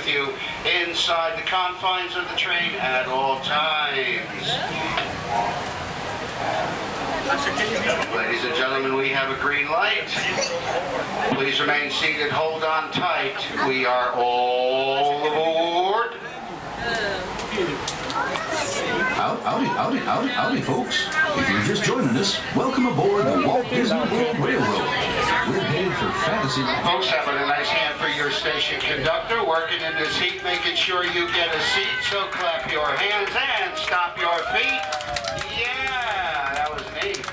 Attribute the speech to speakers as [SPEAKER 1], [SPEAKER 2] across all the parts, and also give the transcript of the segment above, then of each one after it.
[SPEAKER 1] you inside the confines of the train at all times. Ladies and gentlemen, we have a green light. Please remain seated, hold on tight. We are all aboard.
[SPEAKER 2] Howdy, folks. If you're just joining us, welcome aboard the Walt Disney World Railroad. We're headed for fantasy.
[SPEAKER 1] Folks, having a nice hand for your station conductor, working in this heat, making sure you get a seat. So clap your hands and stop your feet. Yeah, that was neat.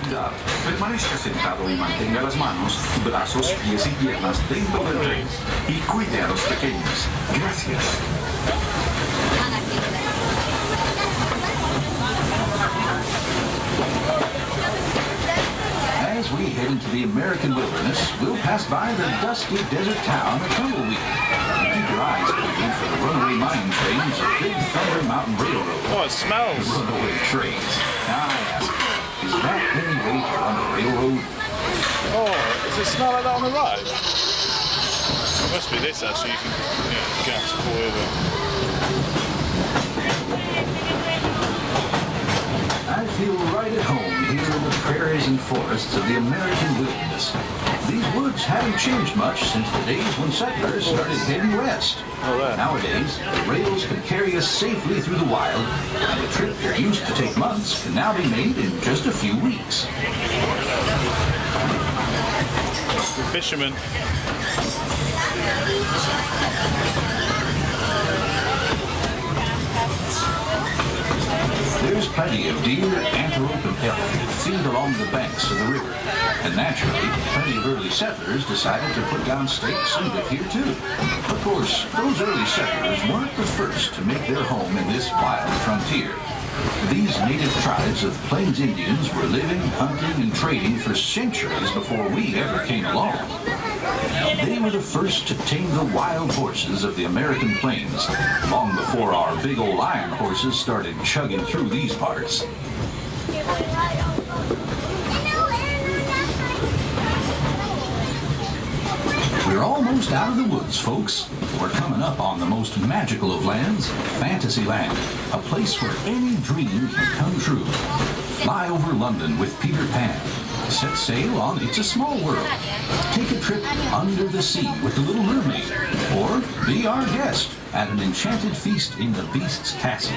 [SPEAKER 2] Cuidado, permanezca sentado y mantenga las manos, brazos, pies y piernas dentro del tren. Y cuide a los pequeños. Gracias. As we head into the American wilderness, we'll pass by the dusty desert town of Tumbleweed. Keep your eyes peeled for the runaway mine trains of Big Thunder Mountain Railroad.
[SPEAKER 3] Oh, it smells.
[SPEAKER 2] Runaway trains. Now I ask, is that any way to run a railroad?
[SPEAKER 3] Oh, does it smell like that on the ride? It must be this actually, you can gas pour over.
[SPEAKER 2] I feel right at home here in the prairies and forests of the American wilderness. These woods haven't changed much since the days when settlers started heading west. Nowadays, the rails can carry us safely through the wild, and a trip that used to take months can now be made in just a few weeks.
[SPEAKER 3] The fisherman.
[SPEAKER 2] There's plenty of deer, antelope, and elk that feed along the banks of the river. And naturally, plenty of early settlers decided to put down stakes and live here too. Of course, those early settlers weren't the first to make their home in this wild frontier. These native tribes of Plains Indians were living, hunting, and trading for centuries before we ever came along. They were the first to tame the wild horses of the American plains, long before our big old iron horses started chugging through these parts. We're almost out of the woods, folks. We're coming up on the most magical of lands, Fantasyland, a place where any dream can come true. Fly over London with Peter Pan. Set sail on It's a Small World. Take a trip under the sea with the Little Mermaid. Or be our guest at an enchanted feast in the Beast's castle.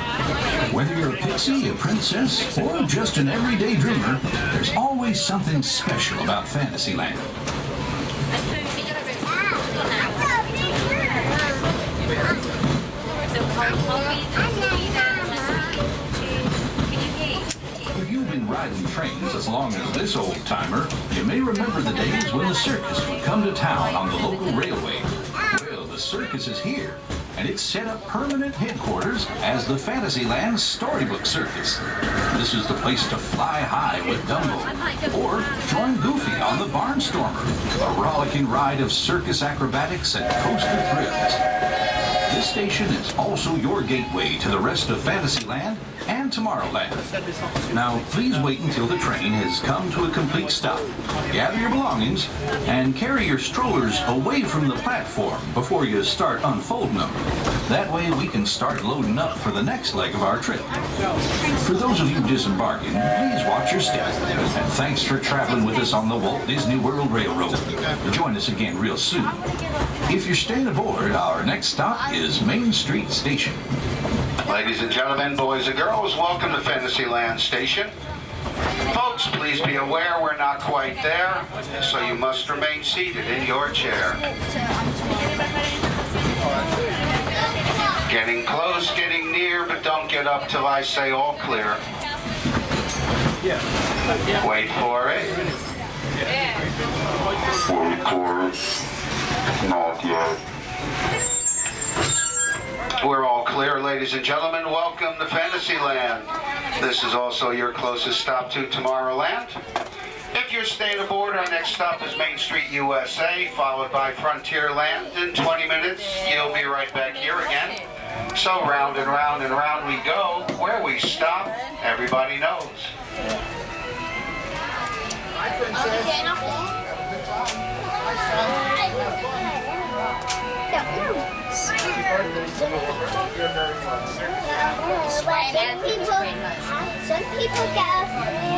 [SPEAKER 2] Whether you're a pixie, a princess, or just an everyday dreamer, there's always something special about Fantasyland. If you've been riding trains as long as this old-timer, you may remember the days when the circus would come to town on the local railway. Well, the circus is here, and it's set up permanent headquarters as the Fantasyland Storybook Circus. This is the place to fly high with Dumbo, or join Goofy on the Barnstormer, a rollicking ride of circus acrobatics and coaster thrills. This station is also your gateway to the rest of Fantasyland and Tomorrowland. Now, please wait until the train has come to a complete stop. Gather your belongings and carry your strollers away from the platform before you start unfolding them. That way we can start loading up for the next leg of our trip. For those of you disembarking, please watch your step. And thanks for traveling with us on the Walt Disney World Railroad. Join us again real soon. If you're staying aboard, our next stop is Main Street Station.
[SPEAKER 1] Ladies and gentlemen, boys and girls, welcome to Fantasyland Station. Folks, please be aware we're not quite there, so you must remain seated in your chair. Getting close, getting near, but don't get up till I say all clear. Wait for it.
[SPEAKER 4] Wait for it. Not yet.
[SPEAKER 1] We're all clear, ladies and gentlemen. Welcome to Fantasyland. This is also your closest stop to Tomorrowland. If you're staying aboard, our next stop is Main Street, USA, followed by Frontierland. In 20 minutes, you'll be right back here again. So round and round and round we go. Where we stop, everybody knows.
[SPEAKER 5] Some people get